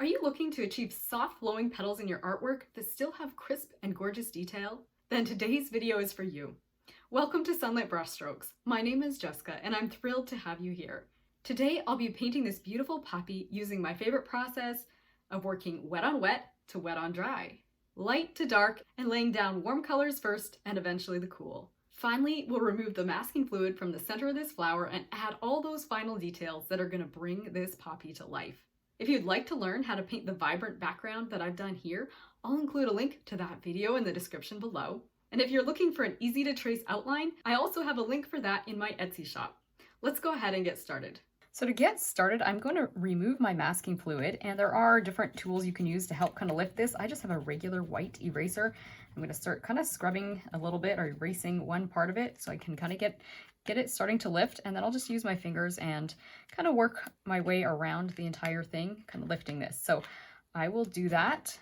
Are you looking to achieve soft flowing petals in your artwork that still have crisp and gorgeous detail? Then today's video is for you. Welcome to Sunlit Brushstrokes. My name is Jessica and I'm thrilled to have you here. Today I'll be painting this beautiful poppy using my favorite process of working wet on wet to wet on dry, light to dark, and laying down warm colors first and eventually the cool. Finally, we'll remove the masking fluid from the center of this flower and add all those final details that are going to bring this poppy to life. If you'd like to learn how to paint the vibrant background that I've done here, I'll include a link to that video in the description below. And if you're looking for an easy to trace outline, I also have a link for that in my Etsy shop. Let's go ahead and get started. So to get started, I'm going to remove my masking fluid, and there are different tools you can use to help kind of lift this. I just have a regular white eraser. I'm going to start kind of scrubbing a little bit or erasing one part of it so I can kind of get it starting to lift, and then I'll just use my fingers and kind of work my way around the entire thing, kind of lifting this. So I will do that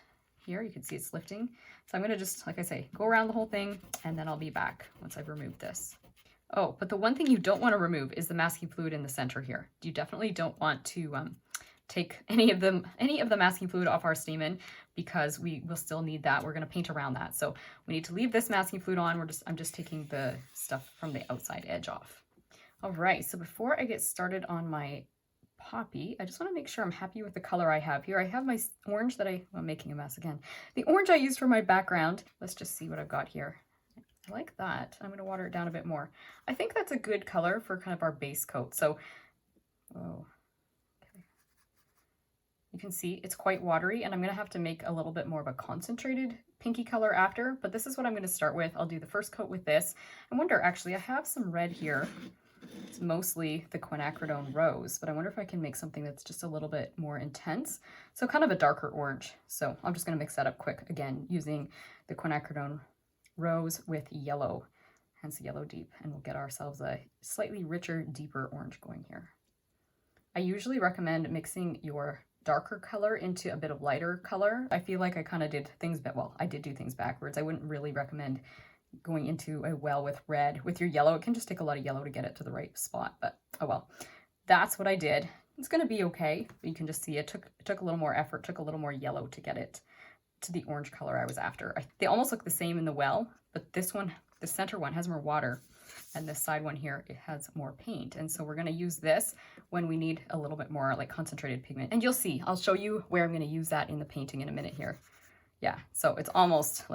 here. You can see it's lifting. So I'm going to just, like I say, go around the whole thing, and then I'll be back once I've removed this. Oh, but the one thing you don't want to remove is the masking fluid in the center here. You definitely don't want to take any of the masking fluid off our stamen, because we will still need that. We're going to paint around that. So we need to leave this masking fluid on. I'm just taking the stuff from the outside edge off. All right, so before I get started on my poppy, I just want to make sure I'm happy with the color I have here. I have my orange that I'm making a mess again. The orange I used for my background. Let's just see what I've got here. I like that. I'm going to water it down a bit more. I think that's a good color for kind of our base coat. So, oh, okay. You can see it's quite watery, and I'm going to have to make a little bit more of a concentrated pinky color after, but this is what I'm going to start with. I'll do the first coat with this. I wonder, actually, I have some red here. It's mostly the quinacridone rose, but I wonder if I can make something that's just a little bit more intense. So kind of a darker orange. So I'm just going to mix that up quick, again, using the quinacridone rose with yellow, hence yellow deep, and we'll get ourselves a slightly richer, deeper orange going here. I usually recommend mixing your darker color into a bit of lighter color. I feel like I kind of did things, well, I did do things backwards. I wouldn't really recommend going into a well with red with your yellow. It can just take a lot of yellow to get it to the right spot, but oh well. That's what I did. It's going to be okay. You can just see it took a little more effort, took a little more yellow to get it to the orange color I was after. They almost look the same in the well, but this one, the center one, has more water, and this side one here, it has more paint. And so we're going to use this when we need a little bit more like concentrated pigment. And you'll see, I'll show you where I'm going to use that in the painting in a minute here. Yeah, so it's almost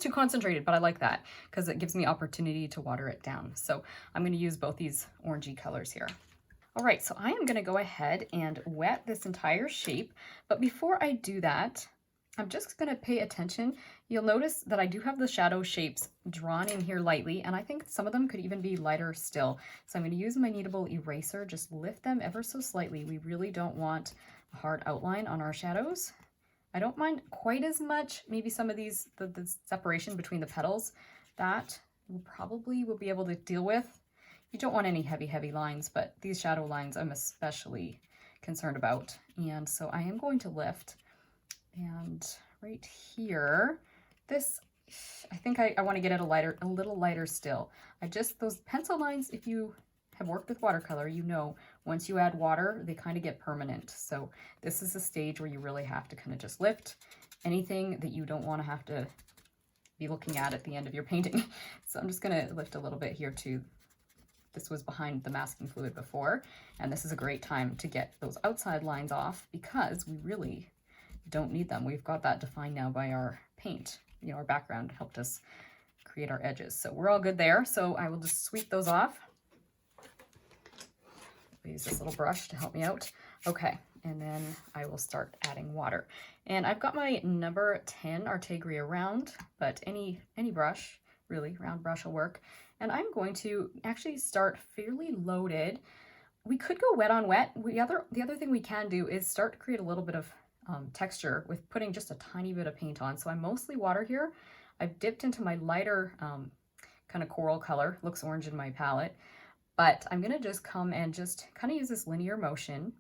too concentrated, but I like that because it gives me opportunity to water it down. So I'm going to use both these orangey colors here. All right, so I am going to go ahead and wet this entire shape, but before I do that, I'm just going to pay attention. You'll notice that I do have the shadow shapes drawn in here lightly, and I think some of them could even be lighter still. So I'm going to use my kneadable eraser, just lift them ever so slightly. We really don't want a hard outline on our shadows. I don't mind quite as much, maybe some of these, the separation between the petals, that we'll be able to deal with. You don't want any heavy lines, but these shadow lines I'm especially concerned about. And so I am going to lift, and right here, this, I think I want to get it a little lighter still. Those pencil lines, if you have worked with watercolor, you know, once you add water, they kind of get permanent. So this is a stage where you really have to kind of just lift anything that you don't want to have to be looking at the end of your painting. So I'm just going to lift a little bit here too. This was behind the masking fluid before, and this is a great time to get those outside lines off because we really don't need them. We've got that defined now by our paint. You know, our background helped us create our edges. So we're all good there. So I will just sweep those off. I'll use this little brush to help me out. Okay, and then I will start adding water. And I've got my number 10 Artegria round, but any brush, really, round brush will work. And I'm going to actually start fairly loaded. We could go wet on wet. The other thing we can do is start to create a little bit of texture with putting just a tiny bit of paint on. So I'm mostly water here. I've dipped into my lighter kind of coral color. Looks orange in my palette. But I'm going to just come and just kind of use this linear motion.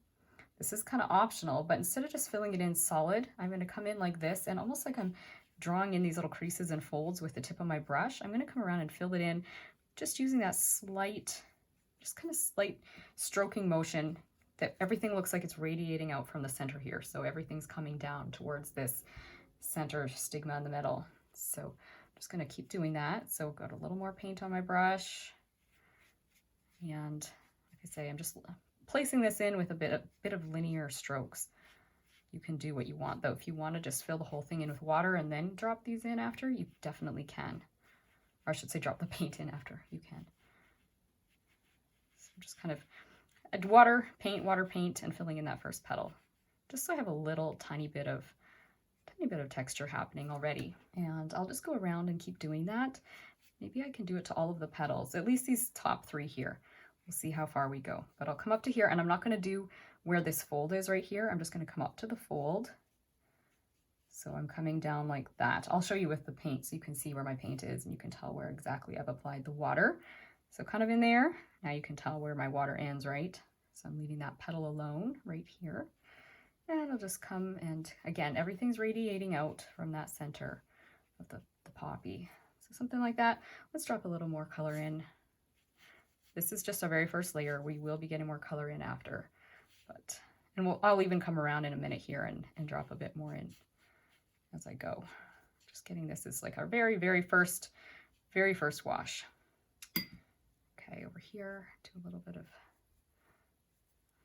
This is kind of optional, but instead of just filling it in solid, I'm going to come in like this, and almost like I'm drawing in these little creases and folds with the tip of my brush. I'm going to come around and fill it in just using that slight, just kind of slight stroking motion that everything looks like it's radiating out from the center here. So everything's coming down towards this center stigma in the middle. So I'm just going to keep doing that. So got a little more paint on my brush. And like I say, I'm just placing this in with a bit of linear strokes. You can do what you want though. If you want to just fill the whole thing in with water and then drop these in after, you definitely can. Or I should say drop the paint in after, you can. So just kind of add water, paint, and filling in that first petal. Just so I have a little tiny bit of texture happening already. And I'll just go around and keep doing that. Maybe I can do it to all of the petals, at least these top 3 here. We'll see how far we go. But I'll come up to here, and I'm not going to do where this fold is right here. I'm just going to come up to the fold. So I'm coming down like that. I'll show you with the paint so you can see where my paint is and you can tell where exactly I've applied the water. So kind of in there. Now you can tell where my water ends, right? So I'm leaving that petal alone right here. And I'll just come and, again, everything's radiating out from that center of the poppy. So something like that. Let's drop a little more color in. This is just our very first layer. We will be getting more color in after. And I'll even come around in a minute here and drop a bit more in as I go. Just getting this is like our very, very first wash. Okay, over here, do a little bit of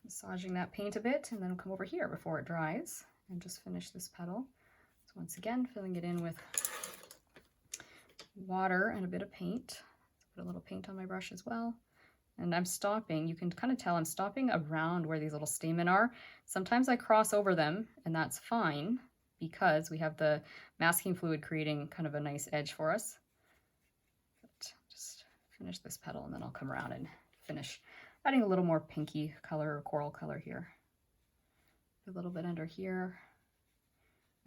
massaging that paint a bit, and then come over here before it dries and just finish this petal. So once again, filling it in with water and a bit of paint. Put a little paint on my brush as well. And I'm stopping, you can kind of tell I'm stopping around where these little stamen are. Sometimes I cross over them, and that's fine because we have the masking fluid creating kind of a nice edge for us. But just finish this petal, and then I'll come around and finish adding a little more pinky color or coral color here. A little bit under here.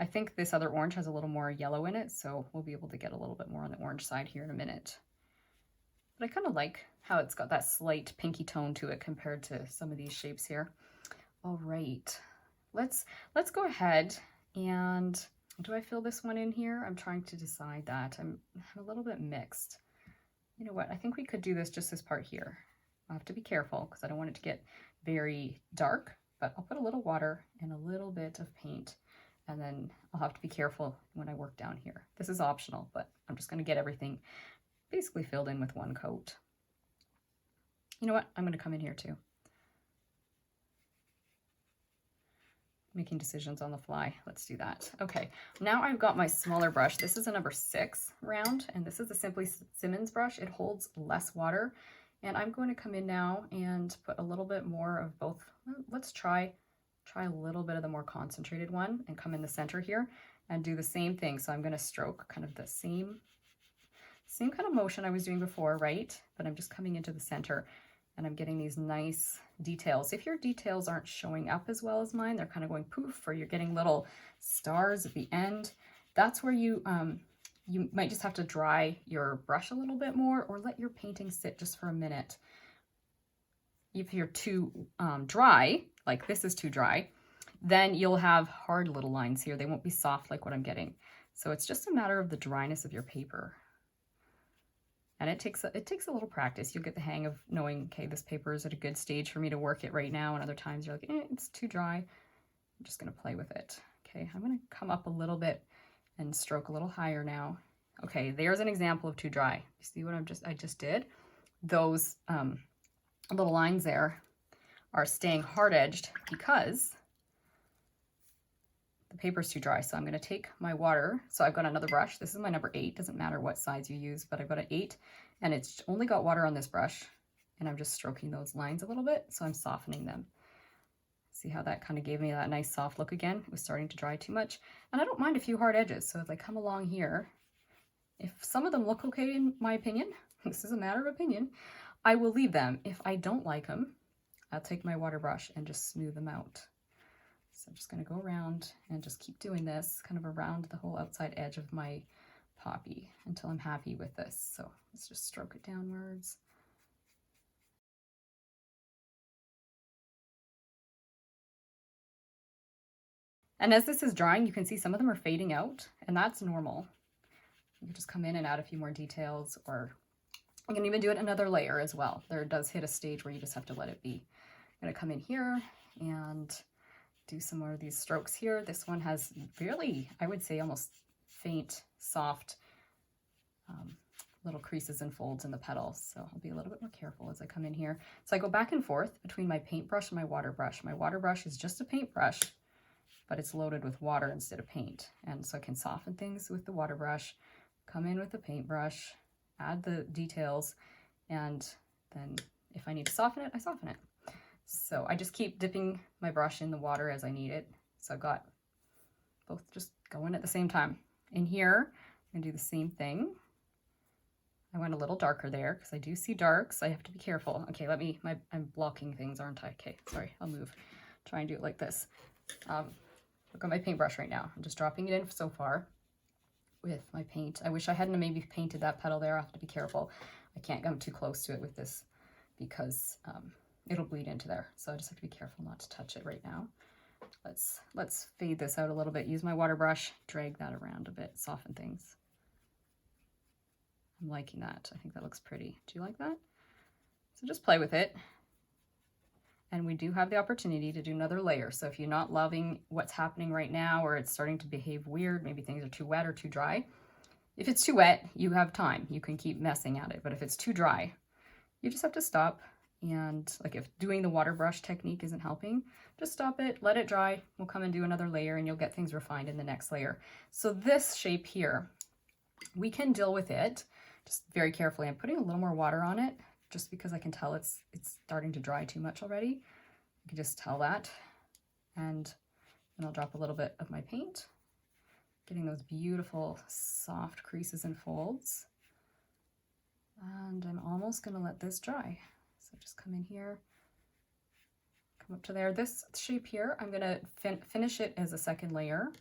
I think this other orange has a little more yellow in it, so we'll be able to get a little bit more on the orange side here in a minute. But I kind of like how it's got that slight pinky tone to it compared to some of these shapes here. All right, let's go ahead and, do I fill this one in here? I'm trying to decide that. I'm a little bit mixed. You know what, I think we could do this part here. I'll have to be careful because I don't want it to get very dark, but I'll put a little water and a little bit of paint, and then I'll have to be careful when I work down here. This is optional, but I'm just going to get everything basically filled in with one coat. You know what? I'm going to come in here too. Making decisions on the fly. Let's do that. Okay, now I've got my smaller brush. This is a number 6 round, and this is a Simply Simmons brush. It holds less water, and I'm going to come in now and put a little bit more of both. Let's try a little bit of the more concentrated one and come in the center here and do the same thing. So I'm going to stroke kind of the same kind of motion I was doing before, right? But I'm just coming into the center and I'm getting these nice details. If your details aren't showing up as well as mine, they're kind of going poof, or you're getting little stars at the end, that's where you might just have to dry your brush a little bit more or let your painting sit just for a minute. If you're too dry, like this is too dry, then you'll have hard little lines here. They won't be soft like what I'm getting. So it's just a matter of the dryness of your paper. And it takes a little practice. You'll get the hang of knowing, okay, this paper is at a good stage for me to work it right now. And other times you're like, it's too dry. I'm just going to play with it. Okay, I'm going to come up a little bit and stroke a little higher now. Okay, there's an example of too dry. You see what I just did? Those little lines there are staying hard-edged because the paper's too dry. So I'm going to take my water. So I've got another brush. This is my number 8. Doesn't matter what size you use, but I've got an 8 and it's only got water on this brush. And I'm just stroking those lines a little bit. So I'm softening them. See how that kind of gave me that nice soft look again? It was starting to dry too much. And I don't mind a few hard edges. So as I come along here, if some of them look okay in my opinion, this is a matter of opinion, I will leave them. If I don't like them, I'll take my water brush and just smooth them out. So I'm just going to go around and just keep doing this kind of around the whole outside edge of my poppy until I'm happy with this. So let's just stroke it downwards. And as this is drying, you can see some of them are fading out, and that's normal. You can just come in and add a few more details, or you can even do it another layer as well. There does hit a stage where you just have to let it be. I'm going to come in here and do some more of these strokes here. This one has really, I would say, almost faint, soft little creases and folds in the petals. So I'll be a little bit more careful as I come in here. So I go back and forth between my paintbrush and my water brush. My water brush is just a paintbrush, but it's loaded with water instead of paint. And so I can soften things with the water brush, come in with the paintbrush, add the details, and then if I need to soften it, I soften it. So I just keep dipping my brush in the water as I need it. So I've got both just going at the same time. In here, I'm gonna do the same thing. I went a little darker there because I do see dark, so I have to be careful. Okay, I'm blocking things, aren't I? Okay, sorry, I'll move. Try and do it like this. Look at my paintbrush right now. I'm just dropping it in so far with my paint. I wish I hadn't maybe painted that petal there. I have to be careful. I can't come too close to it with this because it'll bleed into there. So I just have to be careful not to touch it right now. Let's fade this out a little bit. Use my water brush, drag that around a bit, soften things. I'm liking that. I think that looks pretty. Do you like that? So just play with it. And we do have the opportunity to do another layer. So if you're not loving what's happening right now, or it's starting to behave weird, maybe things are too wet or too dry. If it's too wet, you have time. You can keep messing at it. But if it's too dry, you just have to stop. And like if doing the water brush technique isn't helping, just stop it, let it dry. We'll come and do another layer and you'll get things refined in the next layer. So this shape here, we can deal with it just very carefully. I'm putting a little more water on it just because I can tell it's starting to dry too much already. You can just tell that. And then I'll drop a little bit of my paint, getting those beautiful soft creases and folds. And I'm almost gonna let this dry. So just come in here, come up to there. This shape here, I'm gonna finish it as a second layer.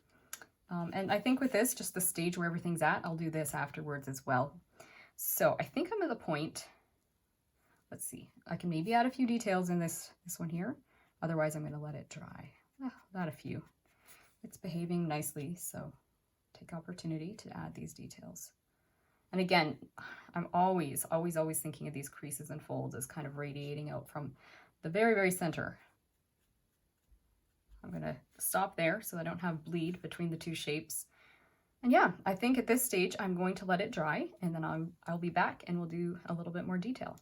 And I think with this, just the stage where everything's at, I'll do this afterwards as well. So I think I'm at the point, let's see, I can maybe add a few details in this one here. Otherwise, I'm gonna let it dry. Oh, not a few. It's behaving nicely, so take opportunity to add these details. And again, I'm always thinking of these creases and folds as kind of radiating out from the very, very center. I'm gonna stop there so I don't have bleed between the two shapes. And yeah, I think at this stage, I'm going to let it dry and then I'll be back and we'll do a little bit more detail.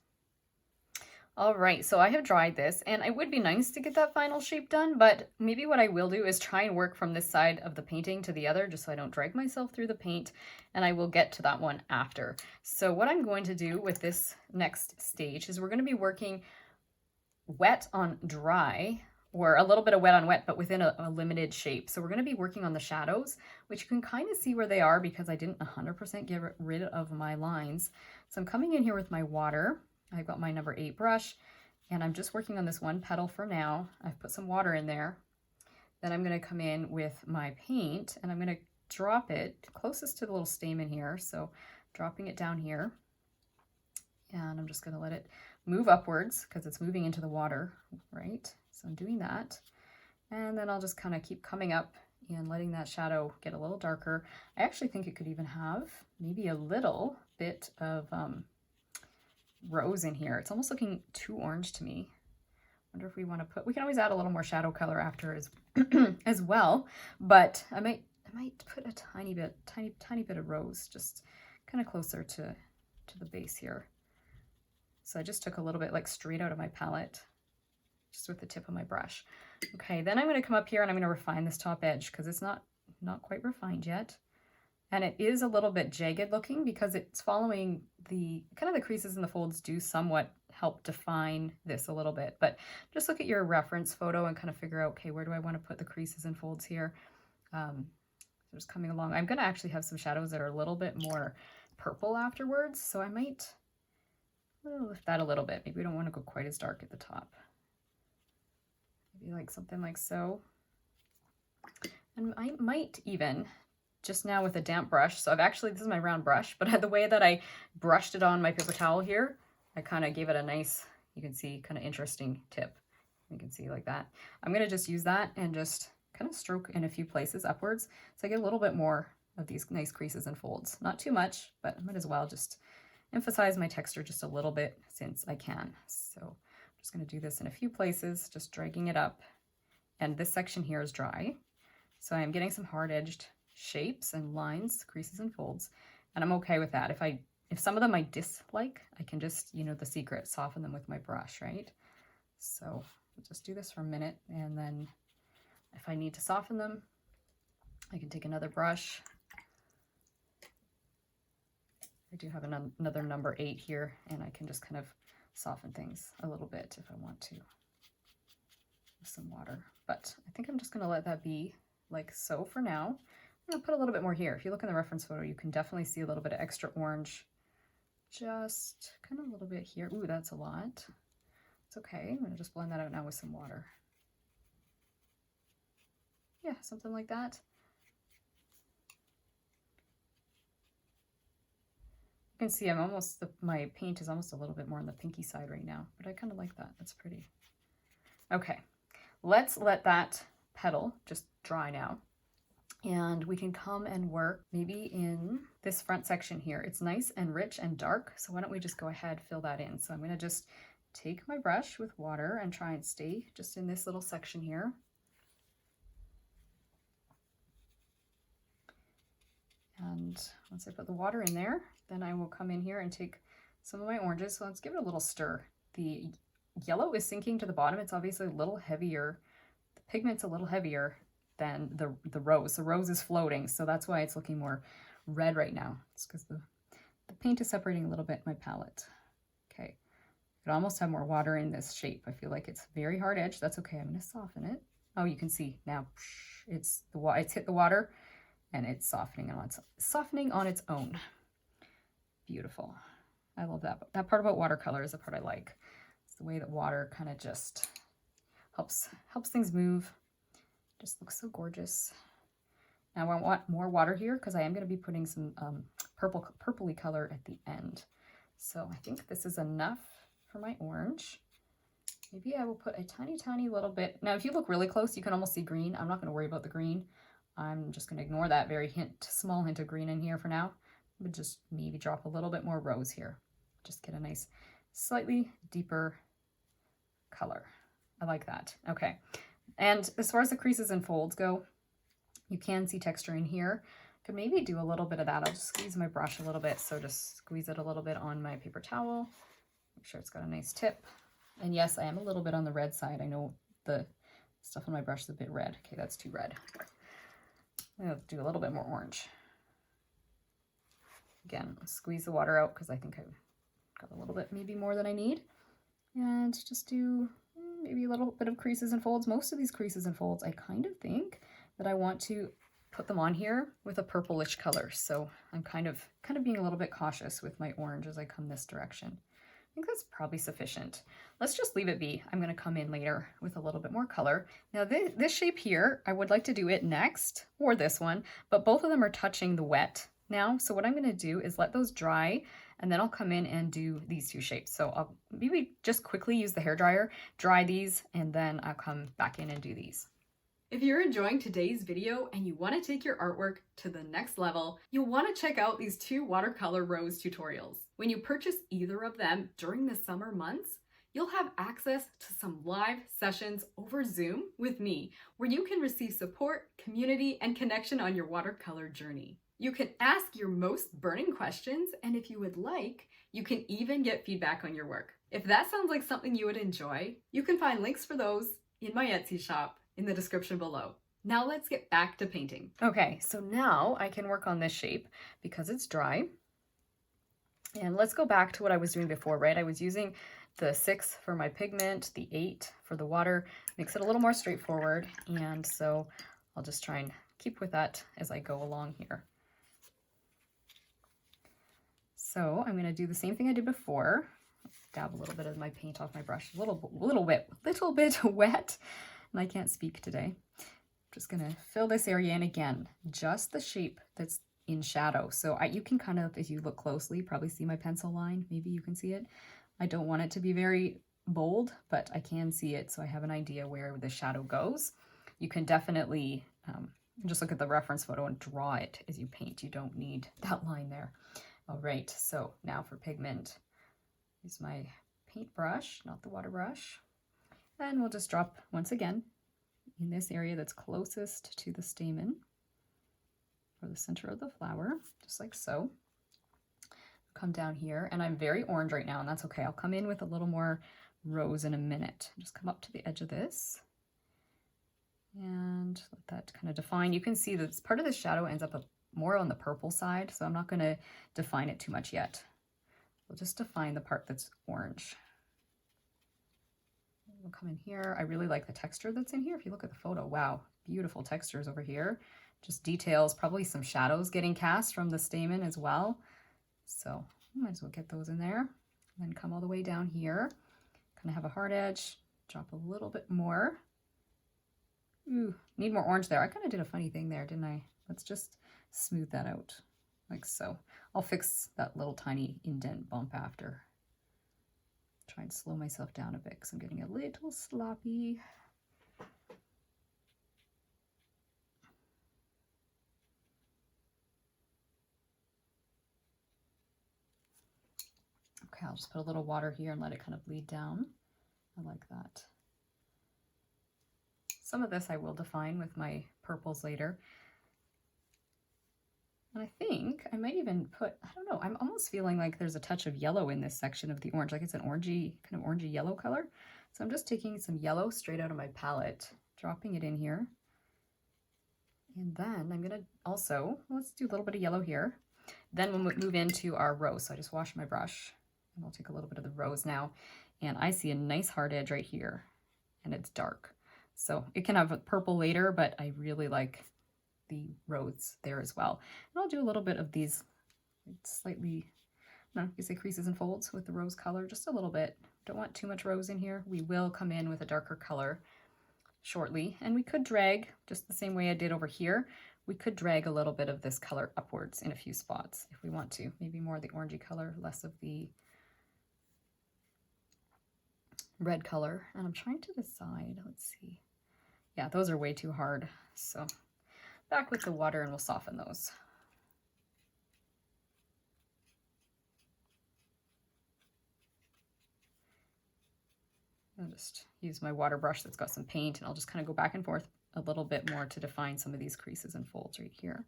All right, so I have dried this and it would be nice to get that final shape done, but maybe what I will do is try and work from this side of the painting to the other just so I don't drag myself through the paint, and I will get to that one after. So what I'm going to do with this next stage is we're going to be working wet on dry, or a little bit of wet on wet, but within a limited shape. So we're going to be working on the shadows, which you can kind of see where they are because I didn't 100% get rid of my lines. So I'm coming in here with my water. I've got my number 8 brush and I'm just working on this one petal for now. I've put some water in there. Then I'm going to come in with my paint and I'm going to drop it closest to the little stamen here. So dropping it down here, and I'm just going to let it move upwards because it's moving into the water, right? So I'm doing that. And then I'll just kind of keep coming up and letting that shadow get a little darker. I actually think it could even have maybe a little bit of rose in here. It's almost looking too orange to me. Wonder if we want to put, we can always add a little more shadow color after as well, but I might put a tiny bit of rose just kind of closer to the base here. So I just took a little bit like straight out of my palette, just with the tip of my brush. Okay, then I'm going to come up here and I'm going to refine this top edge because it's not quite refined yet. And it is a little bit jagged looking because it's following the kind of the creases and the folds do somewhat help define this a little bit. But just look at your reference photo and kind of figure out, okay, where do I want to put the creases and folds here? Just coming along. I'm going to actually have some shadows that are a little bit more purple afterwards. So I might lift that a little bit. Maybe we don't want to go quite as dark at the top. Maybe like something like so. And I might even, just now with a damp brush, so I've actually, this is my round brush, but the way that I brushed it on my paper towel here, I kind of gave it a nice, you can see, kind of interesting tip. You can see like that. I'm going to just use that and just kind of stroke in a few places upwards so I get a little bit more of these nice creases and folds. Not too much, but I might as well just emphasize my texture just a little bit since I can. So I'm just going to do this in a few places, just dragging it up and this section here is dry. So I'm getting some hard-edged shapes and lines, creases and folds, and I'm okay with that. If some of them I dislike, I can just, you know, the secret, soften them with my brush, right? So I'll just do this for a minute, and then if I need to soften them, I can take another brush. I do have another number 8 here, and I can just kind of soften things a little bit if I want to with some water. But I think I'm just going to let that be like so for now. I'm going to put a little bit more here. If you look in the reference photo, you can definitely see a little bit of extra orange. Just kind of a little bit here. Ooh, that's a lot. It's okay. I'm going to just blend that out now with some water. Yeah, something like that. You can see my paint is almost a little bit more on the pinky side right now, but I kind of like that. That's pretty. Okay, let's let that petal just dry now. And we can come and work maybe in this front section here. It's nice and rich and dark, so why don't we just go ahead, fill that in. So I'm going to just take my brush with water and try and stay just in this little section here. And once I put the water in there, then I will come in here and take some of my oranges. So let's give it a little stir. The yellow is sinking to the bottom. It's obviously a little heavier. The pigment's a little heavier than the rose. The rose is floating, so that's why it's looking more red right now. It's because the paint is separating a little bit in my palette. Okay, I could almost have more water in this shape. I feel like it's very hard edge. That's okay. I'm going to soften it. Oh, you can see now it's hit the water. And it's softening on its own. Beautiful. I love that. That part about watercolor is the part I like. It's the way that water kind of just helps things move. Just looks so gorgeous. Now I want more water here because I am going to be putting some purpley color at the end. So I think this is enough for my orange. Maybe I will put a tiny little bit. Now if you look really close, you can almost see green. I'm not going to worry about the green. I'm just going to ignore that very small hint of green in here for now, but just maybe drop a little bit more rose here. Just get a nice, slightly deeper color. I like that. Okay. And as far as the creases and folds go, you can see texture in here. Could maybe do a little bit of that. I'll just squeeze my brush a little bit. So just squeeze it a little bit on my paper towel. Make sure it's got a nice tip. And yes, I am a little bit on the red side. I know the stuff on my brush is a bit red. Okay, that's too red. I'll do a little bit more orange. Again, squeeze the water out because I think I've got a little bit maybe more than I need. And just do maybe a little bit of creases and folds. Most of these creases and folds, I kind of think that I want to put them on here with a purplish color. So I'm kind of being a little bit cautious with my orange as I come this direction. I think that's probably sufficient. Let's just leave it be. I'm going to come in later with a little bit more color. Now this shape here, I wowould like to do it next, or this one, but both of them are touching the wet now. So what I'm going to do is let those dry, and then I'll come in and do these two shapes. So I'll maybe just quickly use the hairdryer, dry these, and then I'll come back in and do these. If you're enjoying today's video and you want to take your artwork to the next level, you'll want to check out these 2 watercolor rose tutorials. When you purchase either of them during the summer months, you'll have access to some live sessions over Zoom with me, where you can receive support, community, and connection on your watercolor journey. You can ask your most burning questions, and if you would like, you can even get feedback on your work. If that sounds like something you would enjoy, you can find links for those in my Etsy shop in the description below. Now let's get back to painting. Okay, so now I can work on this shape because it's dry. And let's go back to what I was doing before, right? I was using the 6 for my pigment, the 8 for the water, makes it a little more straightforward. And so I'll just try and keep with that as I go along here. So I'm going to do the same thing I did before. Dab a little bit of my paint off my brush, a little bit wet. And I can't speak today. I'm just going to fill this area in again, just the shape that's in shadow. So you can kind of, if you look closely, probably see my pencil line. Maybe you can see it. I don't want it to be very bold, but I can see it, so I have an idea where the shadow goes. You can definitely just look at the reference photo and draw it as you paint. You don't need that line there. All right, so now for pigment, use my paintbrush, not the water brush. And we'll just drop, once again, in this area that's closest to the stamen or the center of the flower, just like so. Come down here, and I'm very orange right now, and that's okay. I'll come in with a little more rose in a minute. Just come up to the edge of this and let that kind of define. You can see that part of the shadow ends up more on the purple side, so I'm not going to define it too much yet. We'll just define the part that's orange. We'll come in here. I really like the texture that's in here. If you look at the photo, wow, beautiful textures over here. Just details, probably some shadows getting cast from the stamen as well. So might as well get those in there. And then come all the way down here. Kind of have a hard edge, drop a little bit more. Ooh, need more orange there. I kind of did a funny thing there, didn't I? Let's just smooth that out like so. I'll fix that little tiny indent bump after. Try and slow myself down a bit because I'm getting a little sloppy. Okay, I'll just put a little water here and let it kind of bleed down. I like that. Some of this I will define with my purples later. And I think I might even put, I don't know, I'm almost feeling like there's a touch of yellow in this section of the orange, like it's an orangey, kind of orangey yellow color. So I'm just taking some yellow straight out of my palette, dropping it in here. And then I'm gonna also, let's do a little bit of yellow here. Then we'll move into our rose. So I just washed my brush and I'll take a little bit of the rose now. And I see a nice hard edge right here and it's dark. So it can have a purple later, but I really like the rose there as well. And I'll do a little bit of these slightly, I don't know, you say creases and folds with the rose color, just a little bit. Don't want too much rose in here. We will come in with a darker color shortly. And we could drag, just the same way I did over here, we could drag a little bit of this color upwards in a few spots if we want to. Maybe more of the orangey color, less of the red color. And I'm trying to decide, let's see. Yeah, those are way too hard. So back with the water and we'll soften those. I'll just use my water brush that's got some paint and I'll just kind of go back and forth a little bit more to define some of these creases and folds right here.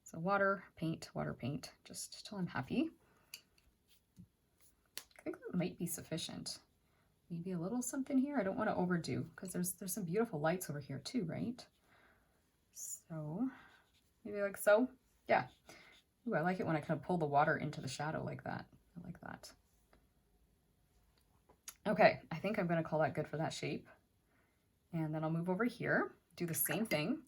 So water, paint, just till I'm happy. I think that might be sufficient. Maybe a little something here. I don't want to overdo because there's some beautiful lights over here too, right? So maybe like so. Yeah. Ooh, I like it when I kind of pull the water into the shadow like that. I like that. Okay, I think I'm going to call that good for that shape. And then I'll move over here, do the same thing.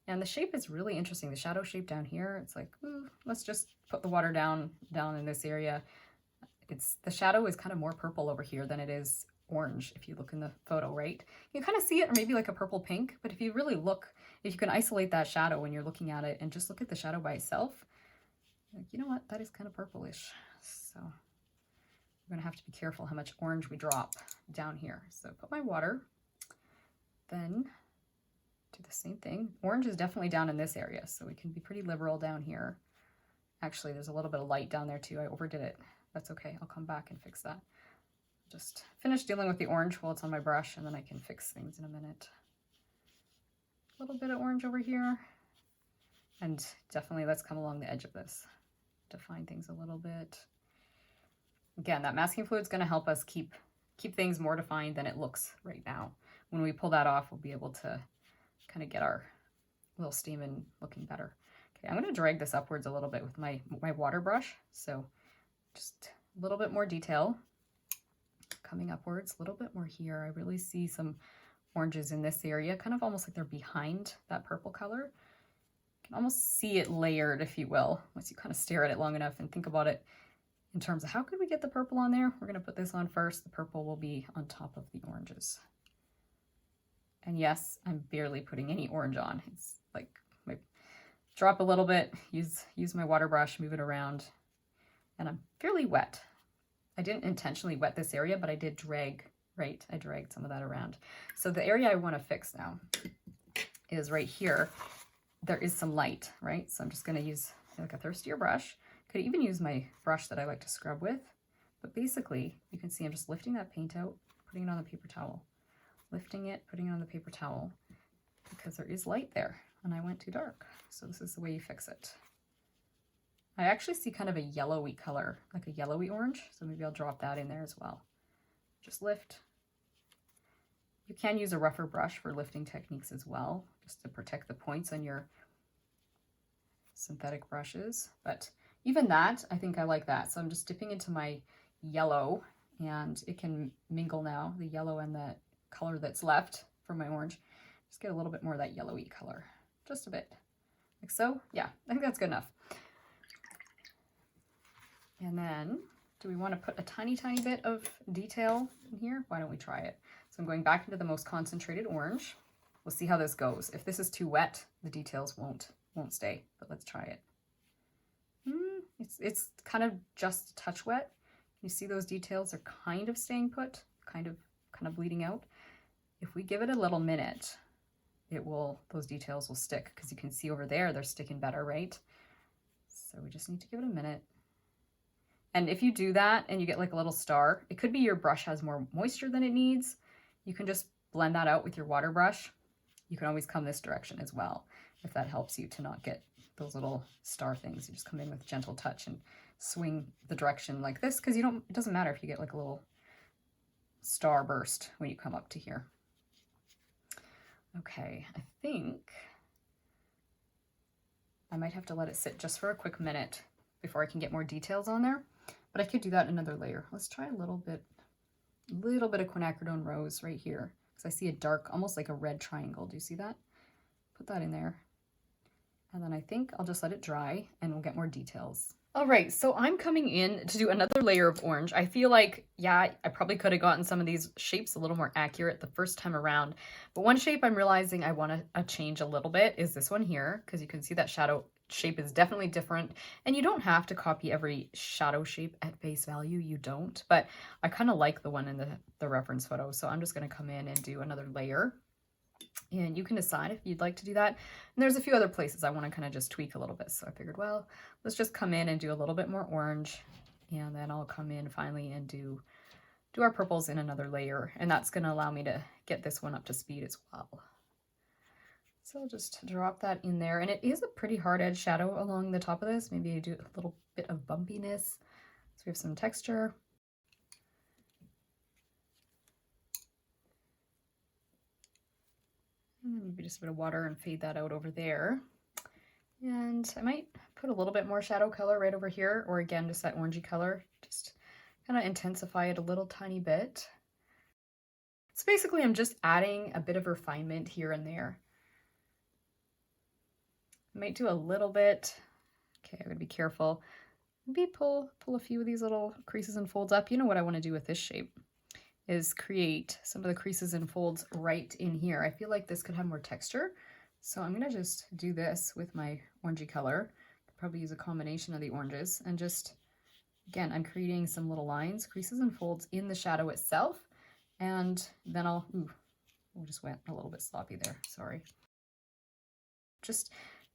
And the shape is really interesting. The shadow shape down here, it's like, ooh, let's just put the water down in this area. The shadow is kind of more purple over here than it is orange if you look in the photo, right? You kind of see it, or maybe like a purple pink, but if you really look, if you can isolate that shadow when you're looking at it and just look at the shadow by itself, like, you know what, that is kind of purplish. So I'm gonna have to be careful how much orange we drop down here. So put my water, then do the same thing. Orange is definitely down in this area, so we can be pretty liberal down here. Actually, there's a little bit of light down there too. I overdid it. That's okay, I'll come back and fix that. Just finish dealing with the orange while it's on my brush, and then I can fix things in a minute. A little bit of orange over here. And definitely let's come along the edge of this. Define things a little bit. Again, that masking fluid is going to help us keep things more defined than it looks right now. When we pull that off, we'll be able to kind of get our little stamen looking better. Okay, I'm going to drag this upwards a little bit with my water brush. So just a little bit more detail coming upwards, a little bit more here. I really see some oranges in this area, kind of almost like they're behind that purple color. You can almost see it layered, if you will, once you kind of stare at it long enough and think about it in terms of how could we get the purple on there. We're going to put this on first. The purple will be on top of the oranges. And yes, I'm barely putting any orange on. It's like, drop a little bit, use my water brush, move it around, and I'm fairly wet. I didn't intentionally wet this area, but I did drag, right? I dragged some of that around. So the area I want to fix now is right here. There is some light, right? So I'm just going to use like a thirstier brush. Could even use my brush that I like to scrub with. But basically, you can see I'm just lifting that paint out, putting it on the paper towel. Lifting it, putting it on the paper towel. because there is light there and I went too dark. So this is the way you fix it. I actually see kind of a yellowy color, like a yellowy orange. So maybe I'll drop that in there as well. Just lift. You can use a rougher brush for lifting techniques as well, just to protect the points on your synthetic brushes. But even that, I think I like that. So I'm just dipping into my yellow and it can mingle now, the yellow and the color that's left from my orange. Just get a little bit more of that yellowy color, just a bit, like so. Yeah, I think that's good enough. And then, do we want to put a tiny, tiny bit of detail in here? Why don't we try it? So I'm going back into the most concentrated orange. We'll see how this goes. If this is too wet, the details won't stay, but let's try it. It's kind of just a touch wet. You see those details are kind of staying put, kind of bleeding out. If we give it a little minute, those details will stick, because you can see over there, they're sticking better, right? So we just need to give it a minute. And if you do that and you get like a little star, it could be your brush has more moisture than it needs. You can just blend that out with your water brush. You can always come this direction as well, if that helps you to not get those little star things. You just come in with gentle touch and swing the direction like this, because it doesn't matter if you get like a little star burst when you come up to here. Okay, I think I might have to let it sit just for a quick minute before I can get more details on there, but I could do that in another layer. Let's try a little bit of quinacridone rose right here, because I see a dark, almost like a red triangle. Do you see that? Put that in there. And then I think I'll just let it dry and we'll get more details. All right, so I'm coming in to do another layer of orange. I feel like, yeah, I probably could have gotten some of these shapes a little more accurate the first time around. But one shape I'm realizing I want to change a little bit is this one here, because you can see that shadow shape is definitely different. And you don't have to copy every shadow shape at face value, you don't. But I kind of like the one in the reference photo, so I'm just going to come in and do another layer. And you can decide if you'd like to do that. And there's a few other places I want to kind of just tweak a little bit. So I figured, well, let's just come in and do a little bit more orange. And then I'll come in finally and do our purples in another layer. And that's going to allow me to get this one up to speed as well. So I'll just drop that in there. And it is a pretty hard edge shadow along the top of this. Maybe I do a little bit of bumpiness. So we have some texture. And maybe just a bit of water and fade that out over there. And I might put a little bit more shadow color right over here, or again, just that orangey color, just kind of intensify it a little tiny bit. So basically I'm just adding a bit of refinement here and there. I might do a little bit. Okay, I'm gonna be careful. Maybe pull a few of these little creases and folds up. You know what I want to do with this shape is create some of the creases and folds right in here. I feel like this could have more texture. So I'm gonna just do this with my orangey color. Probably use a combination of the oranges and just, again, I'm creating some little lines, creases and folds in the shadow itself. And then we just went a little bit sloppy there, sorry. Just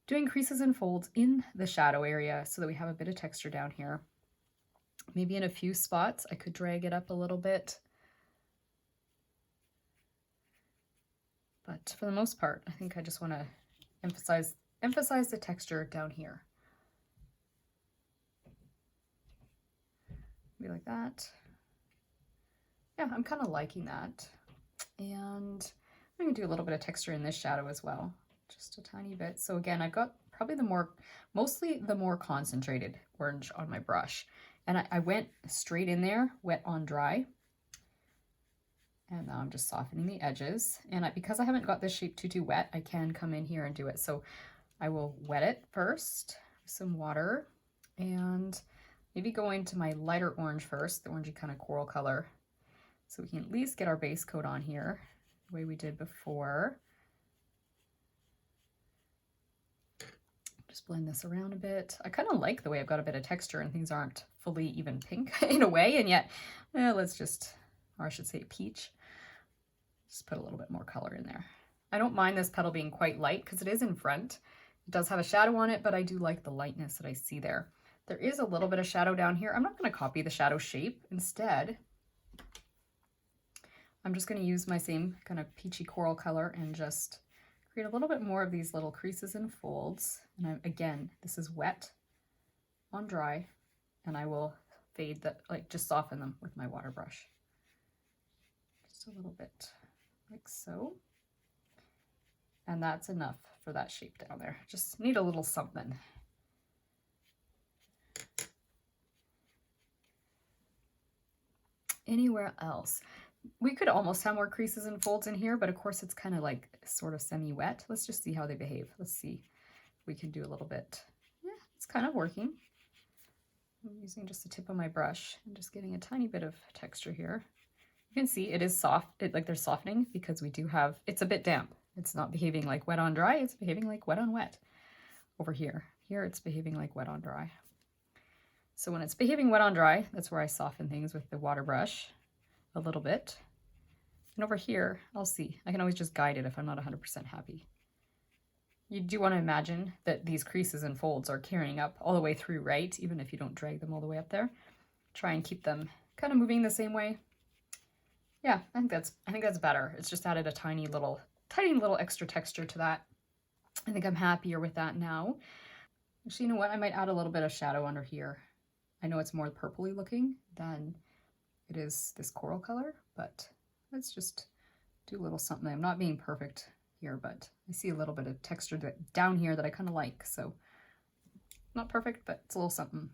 doing creases and folds in the shadow area so that we have a bit of texture down here. Maybe in a few spots, I could drag it up a little bit. But for the most part, I think I just want to emphasize the texture down here. Maybe like that. Yeah, I'm kind of liking that. And I'm going to do a little bit of texture in this shadow as well. Just a tiny bit. So again, I've got probably mostly the more concentrated orange on my brush. And I went straight in there, wet on dry. And now I'm just softening the edges. And because I haven't got this shape too wet, I can come in here and do it. So I will wet it first with some water and maybe go into my lighter orange first, the orangey kind of coral color. So we can at least get our base coat on here the way we did before. Just blend this around a bit. I kind of like the way I've got a bit of texture and things aren't fully even pink in a way, and yet, let's just, or I should say peach, just put a little bit more color in there. I don't mind this petal being quite light because it is in front. It does have a shadow on it, but I do like the lightness that I see there. There is a little bit of shadow down here. I'm not going to copy the shadow shape. Instead, I'm just going to use my same kind of peachy coral color and just create a little bit more of these little creases and folds. And again, this is wet on dry, and I will fade that, like just soften them with my water brush. Just a little bit like so. And that's enough for that shape down there. Just need a little something. Anywhere else? We could almost have more creases and folds in here, but of course it's kind of like sort of semi-wet. Let's just see how they behave. Let's see if we can do a little bit. Yeah, it's kind of working. I'm using just the tip of my brush and just getting a tiny bit of texture here. You can see it is soft, like they're softening because we do have, it's a bit damp. It's not behaving like wet on dry, it's behaving like wet on wet. Over here, it's behaving like wet on dry. So when it's behaving wet on dry, that's where I soften things with the water brush a little bit. And over here, I'll see. I can always just guide it if I'm not 100% happy. You do want to imagine that these creases and folds are carrying up all the way through, right? Even if you don't drag them all the way up there. Try and keep them kind of moving the same way. Yeah, I think that's better. It's just added a tiny little extra texture to that. I think I'm happier with that now. Actually, you know what? I might add a little bit of shadow under here. I know it's more purpley looking than it is this coral color, but let's just do a little something. I'm not being perfect here, but I see a little bit of texture down here that I kind of like. So not perfect, but it's a little something.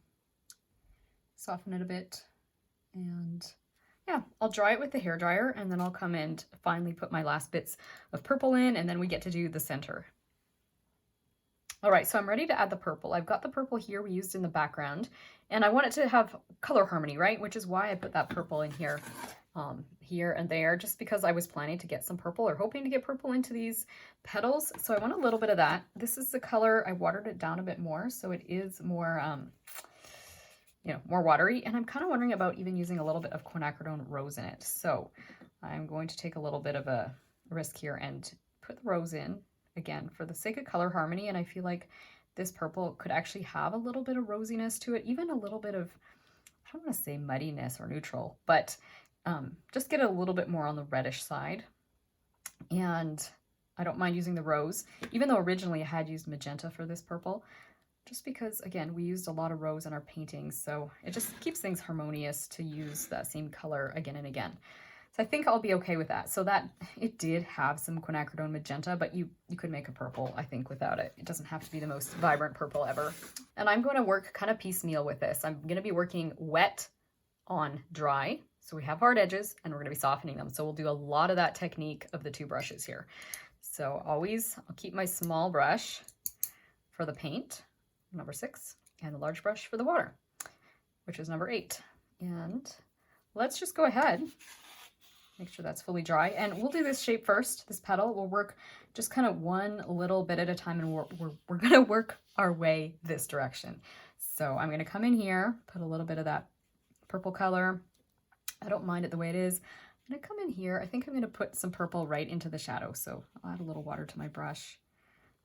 Soften it a bit. And yeah, I'll dry it with the hairdryer, and then I'll come and finally put my last bits of purple in, and then we get to do the center. All right, so I'm ready to add the purple. I've got the purple here we used in the background, and I want it to have color harmony, right? Which is why I put that purple in here, here and there, just because I was planning to get some purple or hoping to get purple into these petals. So I want a little bit of that. This is the color, I watered it down a bit more, so it is more, you know, more watery. And I'm kind of wondering about even using a little bit of quinacridone rose in it. So I'm going to take a little bit of a risk here and put the rose in. Again, for the sake of color harmony, and I feel like this purple could actually have a little bit of rosiness to it, even a little bit of, I don't want to say muddiness or neutral, but just get a little bit more on the reddish side. And I don't mind using the rose, even though originally I had used magenta for this purple, just because, again, we used a lot of rose in our paintings, so it just keeps things harmonious to use that same color again and again. So I think I'll be okay with that. So that, it did have some quinacridone magenta, but you could make a purple, I think, without it. It doesn't have to be the most vibrant purple ever. And I'm going to work kind of piecemeal with this. I'm going to be working wet on dry. So we have hard edges, and we're going to be softening them. So we'll do a lot of that technique of the two brushes here. So I'll keep my small brush for the paint, number 6, and the large brush for the water, which is number 8. And let's just go ahead. Make sure that's fully dry, and we'll do this shape first, this petal. We'll work just kind of one little bit at a time, and we're going to work our way this direction. So I'm going to come in here, put a little bit of that purple color. I don't mind it the way it is. I'm going to come in here. I think I'm going to put some purple right into the shadow. So I'll add a little water to my brush,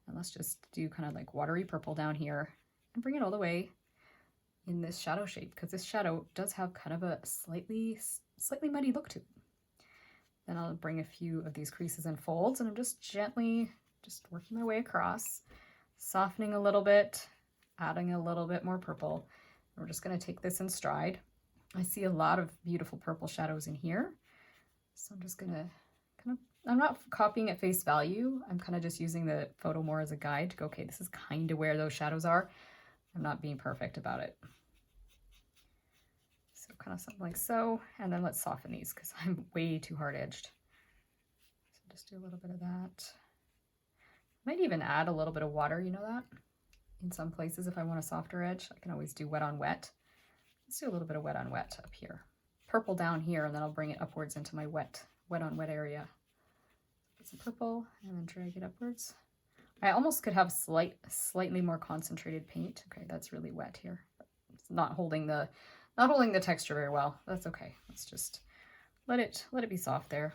and let's just do kind of like watery purple down here and bring it all the way in this shadow shape, because this shadow does have kind of a slightly muddy look to it. Then I'll bring a few of these creases and folds, and I'm just gently working my way across, softening a little bit, adding a little bit more purple. And we're just going to take this in stride. I see a lot of beautiful purple shadows in here. So I'm just going to I'm not copying at face value. I'm kind of just using the photo more as a guide to go, okay, this is kind of where those shadows are. I'm not being perfect about it. So kind of something like so, and then let's soften these because I'm way too hard edged. So just do a little bit of that. Might even add a little bit of water, you know that? In some places, if I want a softer edge, I can always do wet on wet. Let's do a little bit of wet on wet up here. Purple down here, and then I'll bring it upwards into my wet on wet area. Put some purple and then drag it upwards. I almost could have slightly more concentrated paint. Okay, that's really wet here. It's not holding the texture very well. That's okay. Let's just let it be soft there.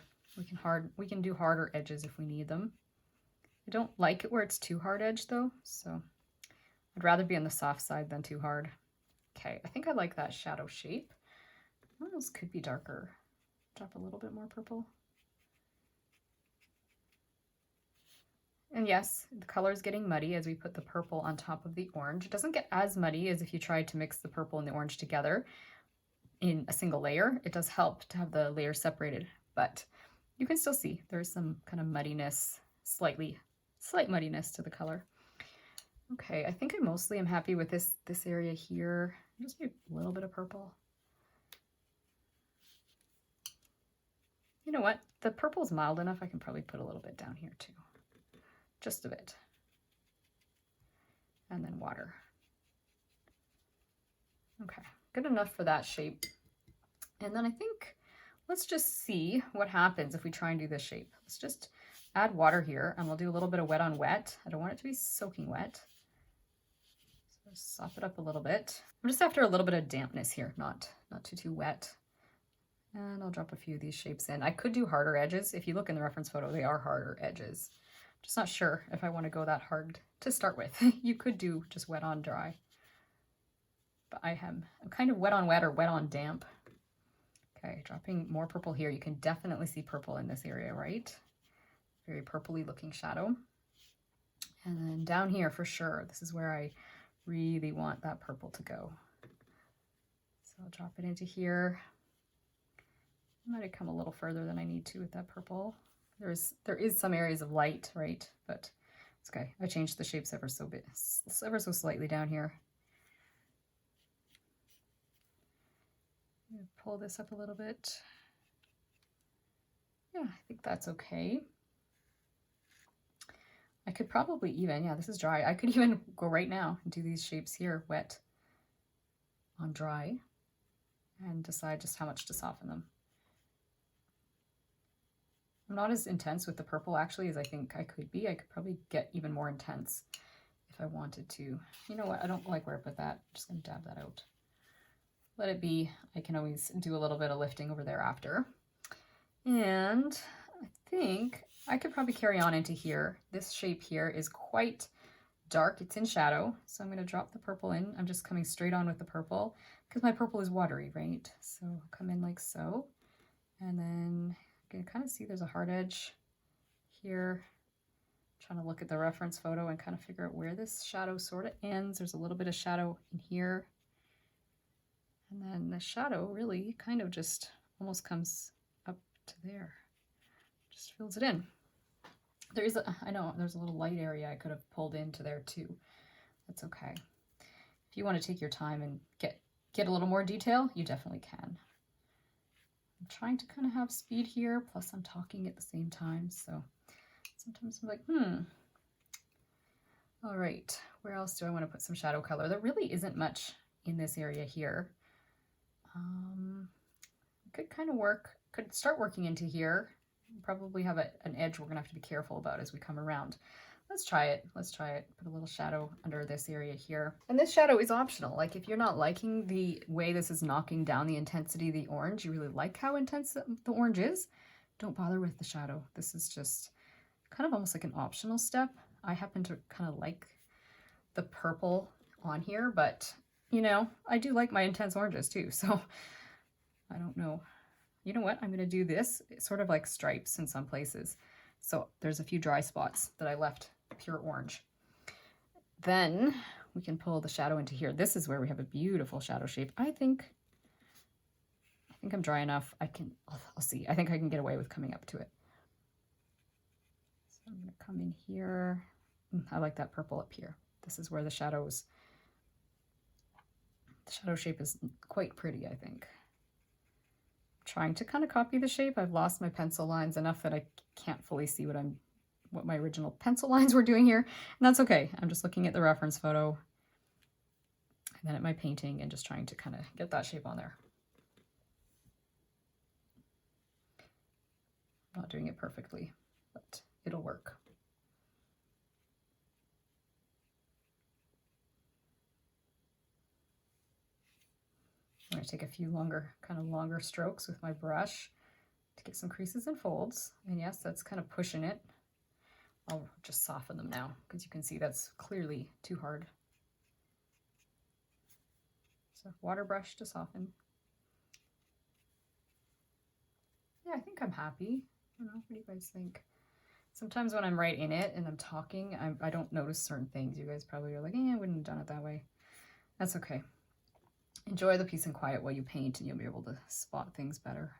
We can do harder edges if we need them. I don't like it where it's too hard edged though, so I'd rather be on the soft side than too hard. Okay, I think I like that shadow shape. What else could be darker? Drop a little bit more purple. And yes, the color is getting muddy as we put the purple on top of the orange. It doesn't get as muddy as if you tried to mix the purple and the orange together in a single layer. It does help to have the layers separated, but you can still see there's some kind of muddiness, slight muddiness to the color. Okay, I think I mostly am happy with this area here. Just maybe a little bit of purple. You know what? The purple is mild enough. I can probably put a little bit down here too. Just a bit. And then water. Okay, good enough for that shape. And then I think, let's just see what happens if we try and do this shape. Let's just add water here, and we'll do a little bit of wet on wet. I don't want it to be soaking wet. So sop it up a little bit. I'm just after a little bit of dampness here, not too wet. And I'll drop a few of these shapes in. I could do harder edges. If you look in the reference photo, they are harder edges. I'm just not sure if I want to go that hard to start with. You could do just wet on dry. But I'm kind of wet on wet or wet on damp. Okay, dropping more purple here. You can definitely see purple in this area, right? Very purpley looking shadow. And then down here for sure, this is where I really want that purple to go. So I'll drop it into here. I might have come a little further than I need to with that purple. There is some areas of light, right? But it's okay. I changed the shapes ever so slightly down here. Pull this up a little bit. Yeah, I think that's okay. I could probably even, yeah, this is dry. I could even go right now and do these shapes here, wet on dry, and decide just how much to soften them. I'm not as intense with the purple actually as I think I could be. I could probably get even more intense if I wanted to. You know what? I don't like where I put that. I'm just going to dab that out. Let it be. I can always do a little bit of lifting over there after. And I think I could probably carry on into here. This shape here is quite dark. It's in shadow. So I'm going to drop the purple in. I'm just coming straight on with the purple because my purple is watery, right? So I'll come in like so. And then you can kind of see there's a hard edge here. I'm trying to look at the reference photo and kind of figure out where this shadow sort of ends. There's a little bit of shadow in here. And then the shadow really kind of just almost comes up to there. Just fills it in. I know there's a little light area I could have pulled into there too. That's okay. If you want to take your time and get a little more detail, you definitely can. I'm trying to kind of have speed here, plus I'm talking at the same time, so sometimes I'm like, All right, where else do I want to put some shadow color? There really isn't much in this area here. Could start working into here. Probably have an edge we're gonna have to be careful about as we come around. Let's try it. Put a little shadow under this area here. And this shadow is optional. Like if you're not liking the way this is knocking down the intensity of the orange, you really like how intense the orange is, don't bother with the shadow. This is just kind of almost like an optional step. I happen to kind of like the purple on here, but you know, I do like my intense oranges too, so I don't know. You know what? I'm going to do this sort of like stripes in some places. So there's a few dry spots that I left pure orange. Then we can pull the shadow into here. This is where we have a beautiful shadow shape. I think I'm dry enough. I'll see. I think I can get away with coming up to it. So I'm going to come in here. I like that purple up here. This is where the shadow shape is quite pretty, I think. Trying to kind of copy the shape. I've lost my pencil lines enough that I can't fully see what my original pencil lines were doing here, and that's okay. I'm just looking at the reference photo and then at my painting and just trying to kind of get that shape on there. I'm not doing it perfectly, but it'll work. I'm going to take a few longer strokes with my brush to get some creases and folds. And yes, that's kind of pushing it. I'll just soften them now because you can see that's clearly too hard. So water brush to soften. Yeah, I think I'm happy. I don't know, what do you guys think? Sometimes when I'm right in it and I'm talking, I don't notice certain things. You guys probably are like, I wouldn't have done it that way. That's okay. Enjoy the peace and quiet while you paint and you'll be able to spot things better.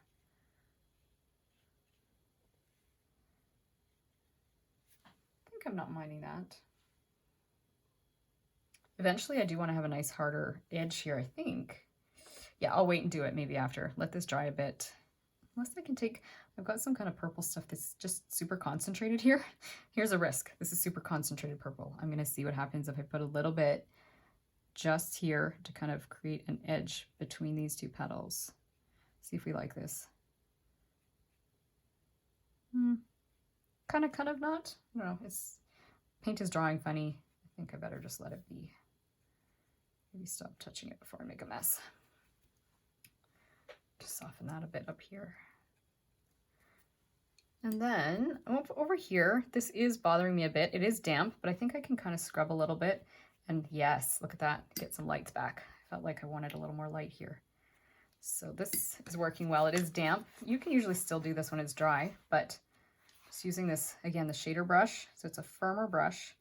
I think I'm not minding that. Eventually I do want to have a nice harder edge here, I think. Yeah, I'll wait and do it maybe after. Let this dry a bit. Unless I can take, I've got some kind of purple stuff that's just super concentrated here. Here's a risk. This is super concentrated purple. I'm going to see what happens if I put a little bit just here to kind of create an edge between these two petals. See if we like this. Kind of not. I don't know. It's paint is drying funny. I think I better just let it be. Maybe stop touching it before I make a mess. Just soften that a bit up here. And then over here, this is bothering me a bit. It is damp, but I think I can kind of scrub a little bit. And yes, look at that, get some lights back. I felt like I wanted a little more light here. So this is working well. It is damp. You can usually still do this when it's dry, but just using this, again, the shader brush. So it's a firmer brush.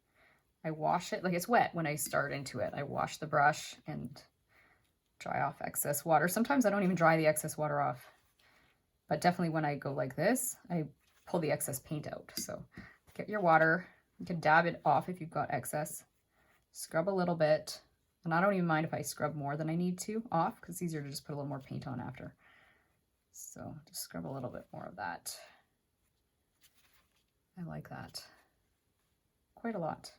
I wash it, like it's wet when I start into it. I wash the brush and dry off excess water. Sometimes I don't even dry the excess water off, but definitely when I go like this, I pull the excess paint out. So get your water, you can dab it off if you've got excess, scrub a little bit. And I don't even mind if I scrub more than I need to off because it's easier to just put a little more paint on after. So just scrub a little bit more of that. I like that quite a lot.